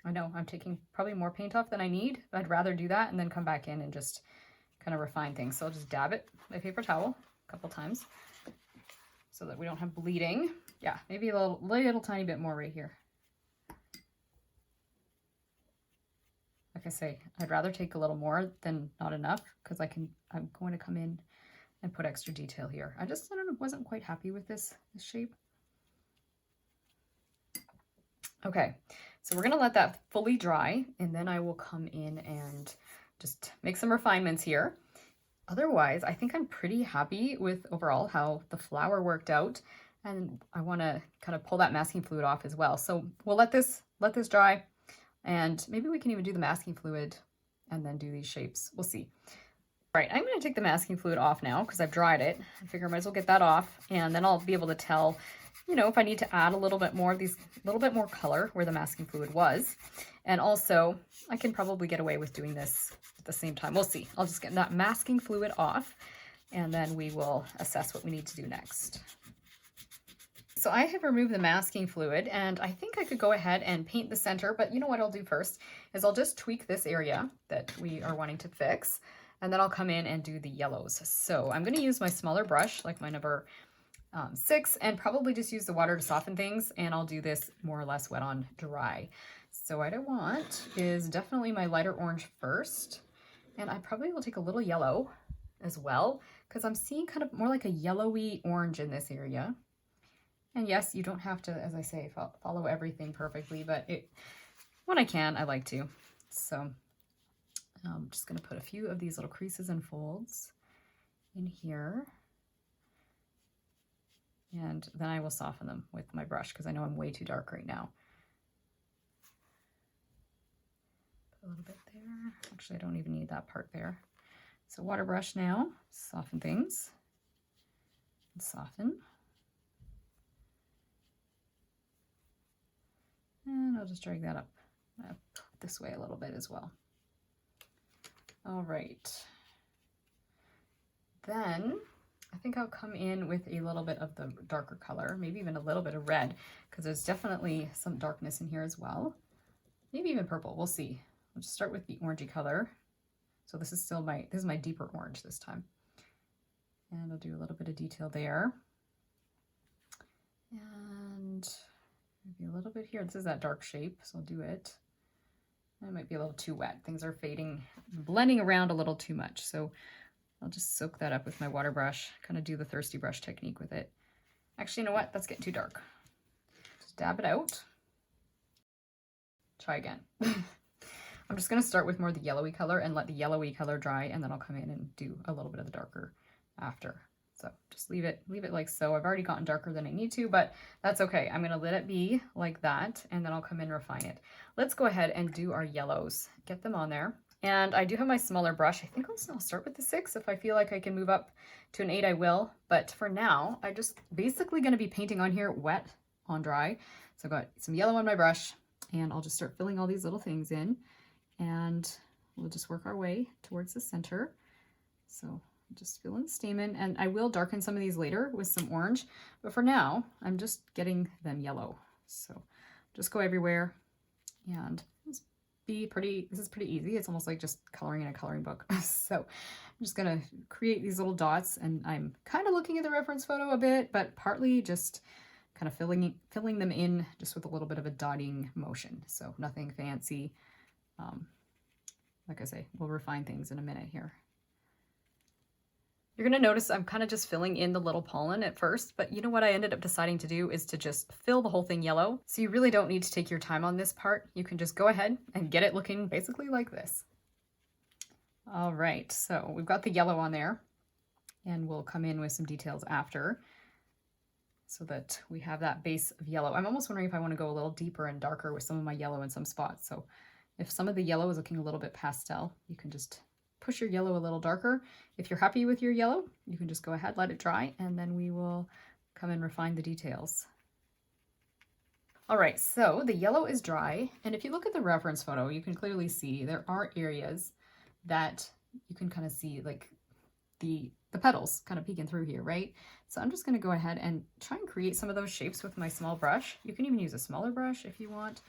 I know I'm taking probably more paint off than I need. I'd rather do that and then come back in and just kind of refine things. So I'll just dab it with a paper towel a couple times so that we don't have bleeding. Yeah, maybe a little tiny bit more right here. Like I say, I'd rather take a little more than not enough because I'm going to come in and put extra detail here. I don't know, wasn't quite happy with this shape. Okay, so we're gonna let that fully dry and then I will come in and just make some refinements here. Otherwise, I think I'm pretty happy with overall how the flower worked out, and I wanna kind of pull that masking fluid off as well. So we'll let this dry, and maybe we can even do the masking fluid and then do these shapes. We'll see. All right, I'm gonna take the masking fluid off now because I've dried it. I figure I might as well get that off, and then I'll be able to tell, you know, if I need to add a little bit more of these, a little bit more color where the masking fluid was. And also, I can probably get away with doing this at the same time. We'll see. I'll just get that masking fluid off, and then we will assess what we need to do next. So I have removed the masking fluid, and I think I could go ahead and paint the center, but you know what I'll do first is I'll just tweak this area that we are wanting to fix, and then I'll come in and do the yellows. So I'm going to use my smaller brush, like my number 6, and probably just use the water to soften things, and I'll do this more or less wet on dry. So what I want is definitely my lighter orange first, and I probably will take a little yellow as well, because I'm seeing kind of more like a yellowy orange in this area. And yes, you don't have to, as I say, follow everything perfectly, but when I can, I like to. So I'm just going to put a few of these little creases and folds in here. And then I will soften them with my brush because I know I'm way too dark right now. Put a little bit there. Actually, I don't even need that part there. So water brush now, soften things. And soften. And I'll just drag that up this way a little bit as well. All right. Then I think I'll come in with a little bit of the darker color, maybe even a little bit of red, because there's definitely some darkness in here as well. Maybe even purple, we'll see. I'll just start with the orangey color. So this is still this is my deeper orange this time. And I'll do a little bit of detail there. And maybe a little bit here. This is that dark shape, so I'll do it. It might be a little too wet. Things are fading, blending around a little too much. So I'll just soak that up with my water brush, kind of do the thirsty brush technique with it. Actually, you know what? That's getting too dark. Just dab it out. Try again. I'm just going to start with more of the yellowy color and let the yellowy color dry, and then I'll come in and do a little bit of the darker after. So just leave it like so. I've already gotten darker than I need to, but that's okay. I'm gonna let it be like that, and then I'll come in and refine it. Let's go ahead and do our yellows. Get them on there. And I do have my smaller brush. I think I'll start with the 6. If I feel like I can move up to an 8, I will. But for now, I'm just basically gonna be painting on here wet on dry. So I've got some yellow on my brush, and I'll just start filling all these little things in, and we'll just work our way towards the center. So just fill in the stamen, and I will darken some of these later with some orange, but for now I'm just getting them yellow. So just go everywhere, and this is pretty easy. It's almost like just coloring in a coloring book. So I'm just gonna create these little dots, and I'm kind of looking at the reference photo a bit, but partly just kind of filling them in just with a little bit of a dotting motion. So nothing fancy. Like I say, we'll refine things in a minute here. You're going to notice I'm kind of just filling in the little pollen at first, but you know what I ended up deciding to do is to just fill the whole thing yellow. So you really don't need to take your time on this part. You can just go ahead and get it looking basically like this. All right, so we've got the yellow on there, and we'll come in with some details after so that we have that base of yellow. I'm almost wondering if I want to go a little deeper and darker with some of my yellow in some spots. So if some of the yellow is looking a little bit pastel, you can just push your yellow a little darker. If you're happy with your yellow, you can just go ahead, let it dry, and then we will come and refine the details. All right, so the yellow is dry, and if you look at the reference photo, you can clearly see there are areas that you can kind of see like the petals kind of peeking through here, right? So I'm just going to go ahead and try and create some of those shapes with my small brush. You can even use a smaller brush if you want.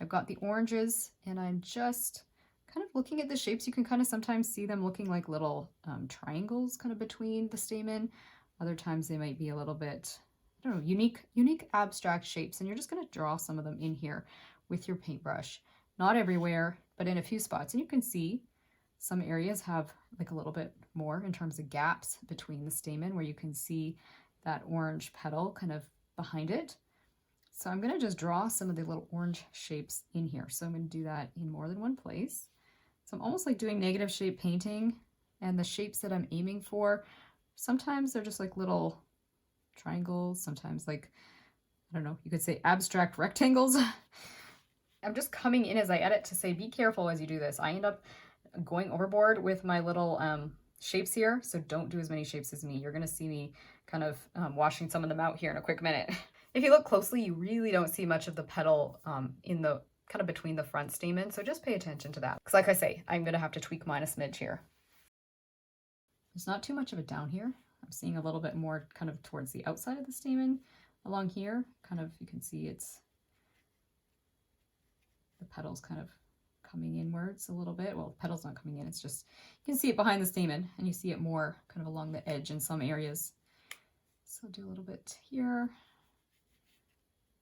I've got the oranges, and I'm just kind of looking at the shapes. You can kind of sometimes see them looking like little triangles kind of between the stamen. Other times they might be a little bit, I don't know, unique abstract shapes. And you're just going to draw some of them in here with your paintbrush. Not everywhere, but in a few spots. And you can see some areas have like a little bit more in terms of gaps between the stamen where you can see that orange petal kind of behind it. So I'm going to just draw some of the little orange shapes in here. So I'm going to do that in more than one place. So I'm almost like doing negative shape painting, and the shapes that I'm aiming for, sometimes they're just like little triangles, sometimes like, I don't know, you could say abstract rectangles. I'm just coming in as I edit to say, be careful as you do this. I end up going overboard with my little shapes here, so don't do as many shapes as me. You're going to see me kind of washing some of them out here in a quick minute. If you look closely, you really don't see much of the petal in the kind of between the front stamen, so just pay attention to that. Because like I say, I'm going to have to tweak mine a smidge here. There's not too much of it down here. I'm seeing a little bit more kind of towards the outside of the stamen along here. Kind of, you can see it's the petals kind of coming inwards a little bit. Well, the petal's not coming in, it's just, you can see it behind the stamen, and you see it more kind of along the edge in some areas. So I'll do a little bit here.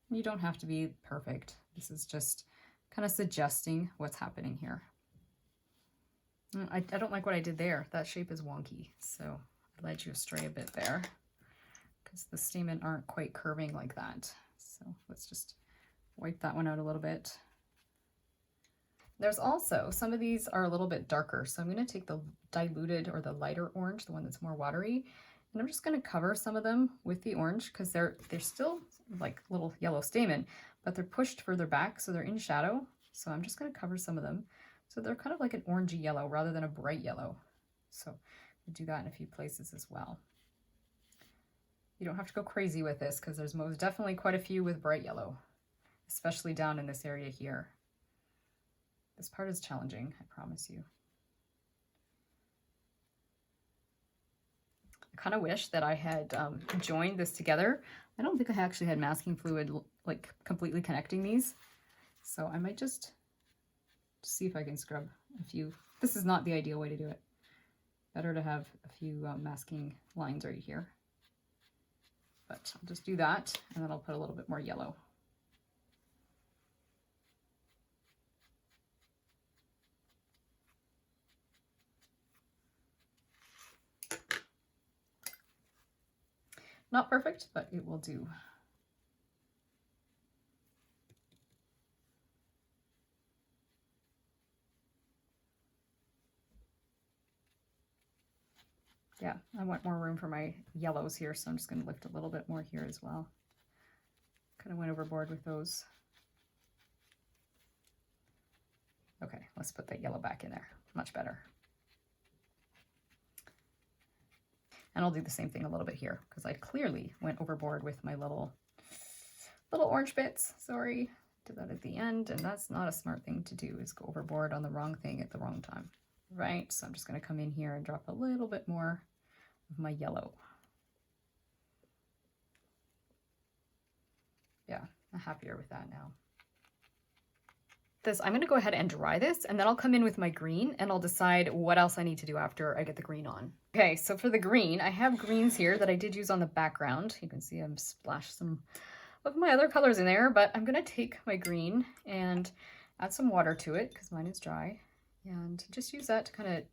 You don't have to be perfect. This is just kind of suggesting what's happening here. I don't like what I did there. That shape is wonky, so I led you astray a bit there because the stamen aren't quite curving like that. So let's just wipe that one out a little bit. There's also, some of these are a little bit darker, so I'm going to take the diluted or the lighter orange, the one that's more watery, and I'm just going to cover some of them with the orange because they're still like little yellow stamen, but they're pushed further back, so they're in shadow. So I'm just going to cover some of them. So they're kind of like an orangey yellow rather than a bright yellow. So we'll do that in a few places as well. You don't have to go crazy with this because there's most definitely quite a few with bright yellow, especially down in this area here. This part is challenging, I promise you. I kind of wish that I had joined this together. I don't think I actually had masking fluid like completely connecting these. So I might just see if I can scrub a few. This is not the ideal way to do it. Better to have a few masking lines right here. But I'll just do that, and then I'll put a little bit more yellow. Not perfect, but it will do. Yeah, I want more room for my yellows here, so I'm just going to lift a little bit more here as well. Kind of went overboard with those. Okay, let's put that yellow back in there. Much better. And I'll do the same thing a little bit here because I clearly went overboard with my little orange bits. Sorry, did that at the end, and that's not a smart thing to do, is go overboard on the wrong thing at the wrong time. Right, so I'm just going to come in here and drop a little bit more of my yellow. Yeah, I'm happier with that now. I'm going to go ahead and dry this, and then I'll come in with my green and I'll decide what else I need to do after I get the green on. Okay, so for the green, I have greens here that I did use on the background. You can see I've splashed some of my other colors in there, but I'm going to take my green and add some water to it because mine is dry, and just use that to kind of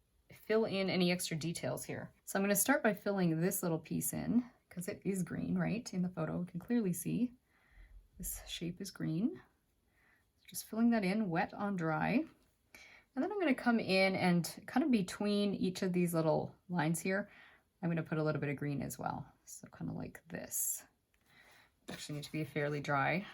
fill in any extra details here. So I'm going to start by filling this little piece in because it is green, right? In the photo, you can clearly see this shape is green. Just filling that in, wet on dry. And then I'm going to come in and kind of between each of these little lines here, I'm going to put a little bit of green as well. So kind of like this. Actually need to be fairly dry.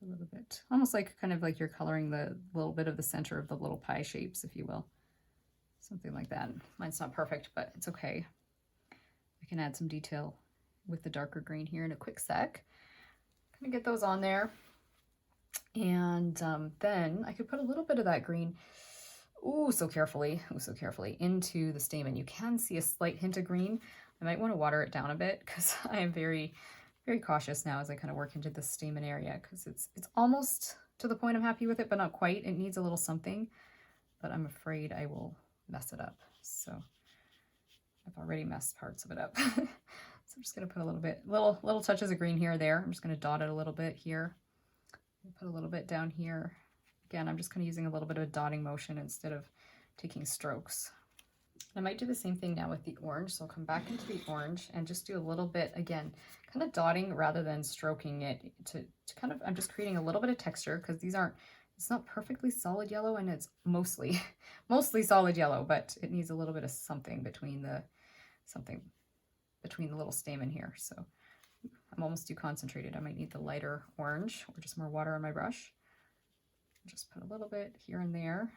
A little bit, almost like kind of like you're coloring the little bit of the center of the little pie shapes, if you will. Something like that. Mine's not perfect, but it's okay. I can add some detail with the darker green here in a quick sec. Kind of get those on there. And then I could put a little bit of that green, so carefully into the stamen. You can see a slight hint of green. I might want to water it down a bit because I am very, very cautious now as I kind of work into the stamen area, because it's almost to the point I'm happy with it, but not quite. It needs a little something, but I'm afraid I will mess it up. So I've already messed parts of it up. So I'm just going to put a little bit, little touches of green here or there. I'm just going to dot it a little bit here. Put a little bit down here. Again, I'm just kind of using a little bit of a dotting motion instead of taking strokes. I might do the same thing now with the orange. So I'll come back into the orange and just do a little bit, again, kind of dotting rather than stroking it to kind of, I'm just creating a little bit of texture because these aren't, it's not perfectly solid yellow, and it's mostly solid yellow, but it needs a little bit of something between the little stamen here. So I'm almost too concentrated. I might need the lighter orange or just more water on my brush. Just put a little bit here and there.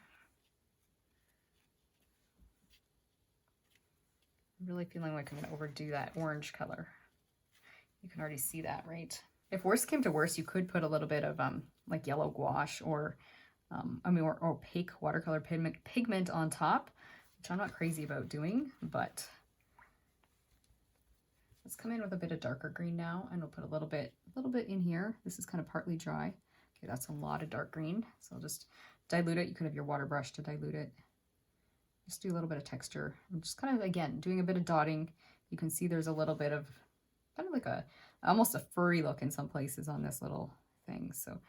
I'm really feeling like I'm going to overdo that orange color. You can already see that, right? If worse came to worse, you could put a little bit of like yellow gouache or or opaque watercolor pigment on top, which I'm not crazy about doing, but let's come in with a bit of darker green now, and we'll put a little bit in here. This is kind of partly dry. Okay, that's a lot of dark green. So I'll just dilute it. You could have your water brush to dilute it. Just do a little bit of texture. I'm just kind of, again, doing a bit of dotting. You can see there's a little bit of kind of like almost a furry look in some places on this little thing. So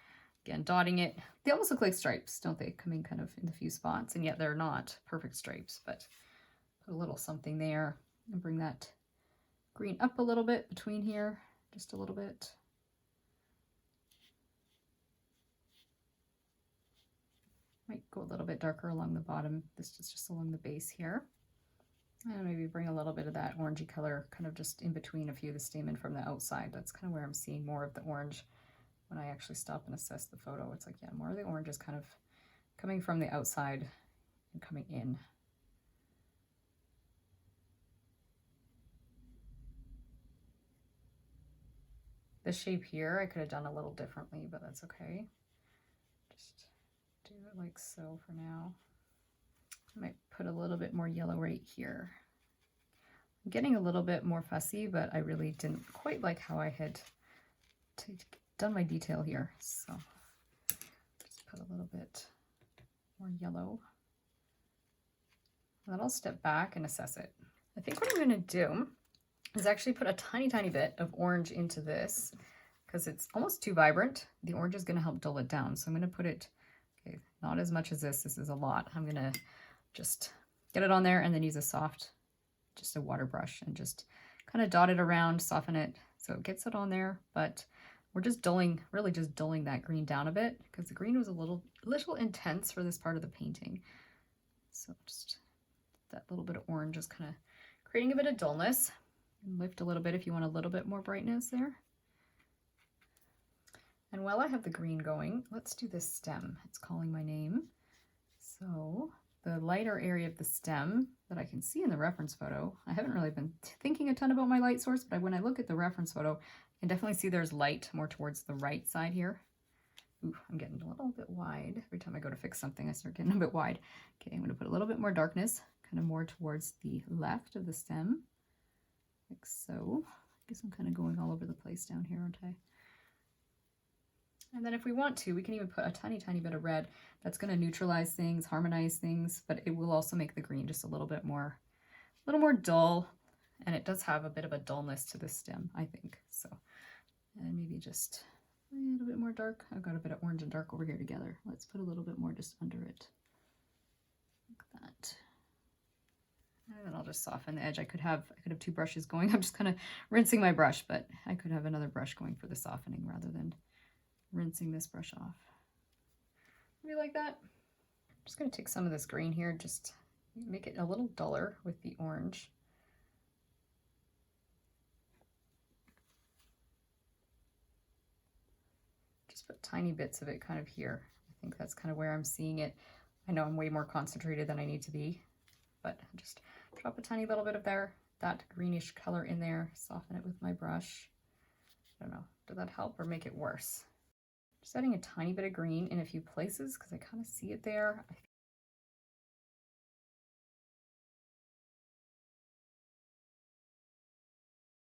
again, dotting it. They almost look like stripes, don't they? Coming kind of in a few spots, and yet they're not perfect stripes, but put a little something there and bring that green up a little bit between here, just a little bit. Might go a little bit darker along the bottom. This is just along the base here. And maybe bring a little bit of that orangey color kind of just in between a few of the stamen from the outside. That's kind of where I'm seeing more of the orange when I actually stop and assess the photo. It's like, yeah, more of the orange is kind of coming from the outside and coming in. This shape here, I could have done a little differently, but that's okay. Just do it like so for now. I might put a little bit more yellow right here. I'm getting a little bit more fussy, but I really didn't quite like how I had done my detail here. So just put a little bit more yellow. And then I'll step back and assess it. I think what I'm going to do is actually put a tiny bit of orange into this because it's almost too vibrant. The orange is going to help dull it down. So I'm going to put it, okay, not as much as this. This is a lot. I'm going to just get it on there and then use just a water brush and just kind of dot it around, soften it so it gets it on there. But we're just dulling, really just dulling that green down a bit because the green was a little intense for this part of the painting. So just that little bit of orange is kind of creating a bit of dullness. And lift a little bit if you want a little bit more brightness there. And while I have the green going, let's do this stem. It's calling my name. So the lighter area of the stem that I can see in the reference photo, I haven't really been thinking a ton about my light source, but when I look at the reference photo, I can definitely see there's light more towards the right side here. Ooh, I'm getting a little bit wide. Every time I go to fix something, I start getting a bit wide. Okay, I'm going to put a little bit more darkness, kind of more towards the left of the stem, like so. I guess I'm kind of going all over the place down here, aren't I? And then if we want to, we can even put a tiny, tiny bit of red. That's going to neutralize things, harmonize things, but it will also make the green just a little more dull. And it does have a bit of a dullness to the stem, I think. So, and maybe just a little bit more dark. I've got a bit of orange and dark over here together. Let's put a little bit more just under it, like that. And then I'll just soften the edge. I could have two brushes going. I'm just kind of rinsing my brush, but I could have another brush going for the softening rather than rinsing this brush off. Maybe like that. I'm just going to take some of this green here, just make it a little duller with the orange. Just put tiny bits of it kind of here. I think that's kind of where I'm seeing it. I know I'm way more concentrated than I need to be, but just drop a tiny little bit of that greenish color in there, soften it with my brush. I don't know, did that help or make it worse? Just adding a tiny bit of green in a few places because I kind of see it there. I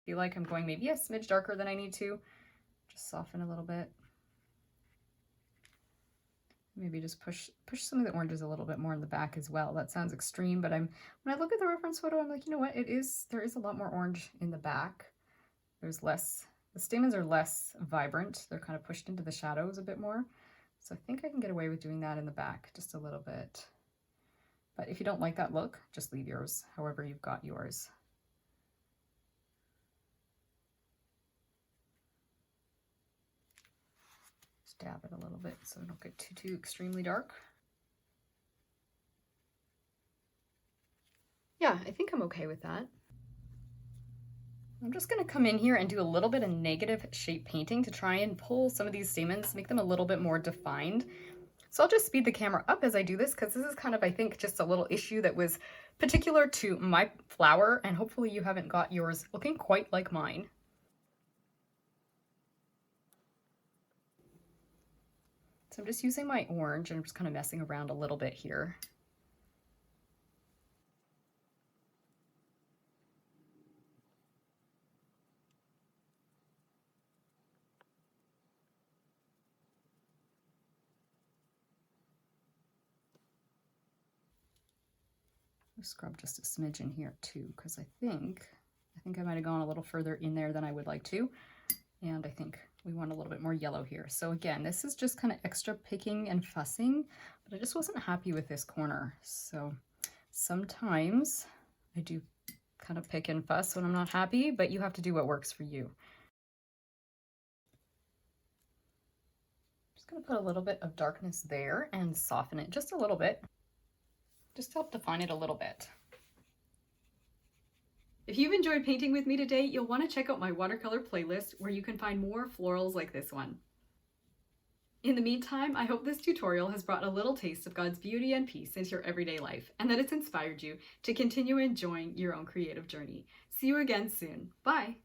feel like I'm going maybe a smidge darker than I need to. Just soften a little bit. Maybe just push some of the oranges a little bit more in the back as well. That sounds extreme, but when I look at the reference photo, I'm like, you know what? There is a lot more orange in the back. There's less. The stamens are less vibrant. They're kind of pushed into the shadows a bit more. So I think I can get away with doing that in the back just a little bit. But if you don't like that look, just leave yours however you've got yours. Just dab it a little bit so I don't get too extremely dark. Yeah, I think I'm okay with that. I'm just going to come in here and do a little bit of negative shape painting to try and pull some of these stamens, make them a little bit more defined. So I'll just speed the camera up as I do this because this is kind of, I think, just a little issue that was particular to my flower, and hopefully you haven't got yours looking quite like mine. So I'm just using my orange and I'm just kind of messing around a little bit here. Scrub just a smidge in here too, because I think I might have gone a little further in there than I would like to, and I think we want a little bit more yellow here. So again, this is just kind of extra picking and fussing, but I just wasn't happy with this corner. So sometimes I do kind of pick and fuss when I'm not happy, but you have to do what works for you. Just gonna put a little bit of darkness there and soften it just a little bit. Just to help define it a little bit. If you've enjoyed painting with me today, you'll want to check out my watercolor playlist where you can find more florals like this one. In the meantime, I hope this tutorial has brought a little taste of God's beauty and peace into your everyday life, and that it's inspired you to continue enjoying your own creative journey. See you again soon. Bye!